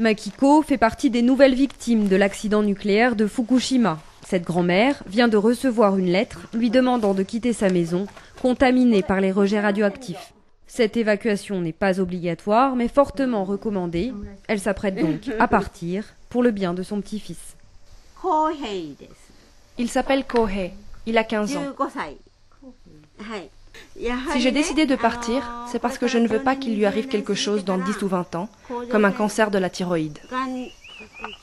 Makiko fait partie des nouvelles victimes de l'accident nucléaire de Fukushima. Cette grand-mère vient de recevoir une lettre lui demandant de quitter sa maison, contaminée par les rejets radioactifs. Cette évacuation n'est pas obligatoire, mais fortement recommandée. Elle s'apprête donc à partir pour le bien de son petit-fils. Il s'appelle Kohei. Il a 15 ans. Si j'ai décidé de partir, c'est parce que je ne veux pas qu'il lui arrive quelque chose dans 10 ou 20 ans, comme un cancer de la thyroïde.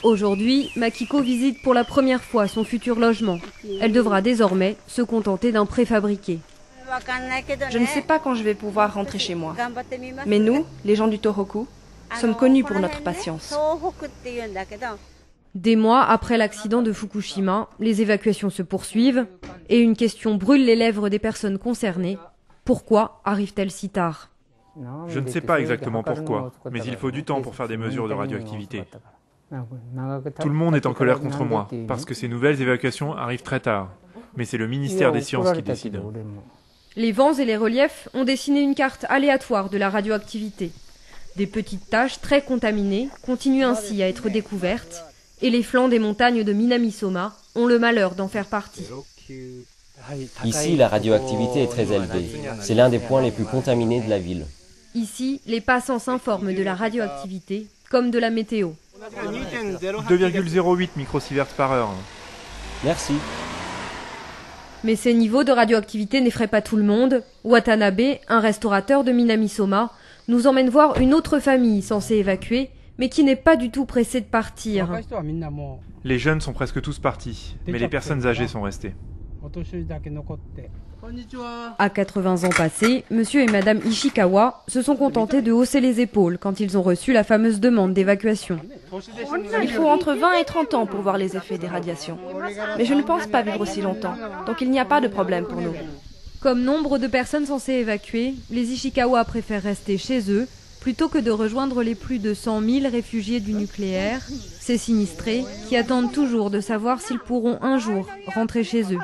Aujourd'hui, Makiko visite pour la première fois son futur logement. Elle devra désormais se contenter d'un préfabriqué. Je ne sais pas quand je vais pouvoir rentrer chez moi. Mais nous, les gens du Tohoku, sommes connus pour notre patience. Des mois après l'accident de Fukushima, les évacuations se poursuivent et une question brûle les lèvres des personnes concernées. Pourquoi arrive-t-elle si tard ? Je ne sais pas exactement pourquoi, mais il faut du temps pour faire des mesures de radioactivité. Tout le monde est en colère contre moi, parce que ces nouvelles évacuations arrivent très tard. Mais c'est le ministère des Sciences qui décide. Les vents et les reliefs ont dessiné une carte aléatoire de la radioactivité. Des petites taches très contaminées continuent ainsi à être découvertes, et les flancs des montagnes de Minamisoma ont le malheur d'en faire partie. Ici, la radioactivité est très élevée. C'est l'un des points les plus contaminés de la ville. Ici, les passants s'informent de la radioactivité, comme de la météo. 2,08 microsieverts par heure. Merci. Mais ces niveaux de radioactivité n'effraient pas tout le monde. Watanabe, un restaurateur de Minamisoma, nous emmène voir une autre famille censée évacuer, mais qui n'est pas du tout pressée de partir. Les jeunes sont presque tous partis, mais les personnes âgées sont restées. À 80 ans passés, monsieur et madame Ishikawa se sont contentés de hausser les épaules quand ils ont reçu la fameuse demande d'évacuation. Il faut entre 20 et 30 ans pour voir les effets des radiations. Mais je ne pense pas vivre aussi longtemps, donc il n'y a pas de problème pour nous. Comme nombre de personnes censées évacuer, les Ishikawa préfèrent rester chez eux plutôt que de rejoindre les plus de 100 000 réfugiés du nucléaire, ces sinistrés qui attendent toujours de savoir s'ils pourront un jour rentrer chez eux.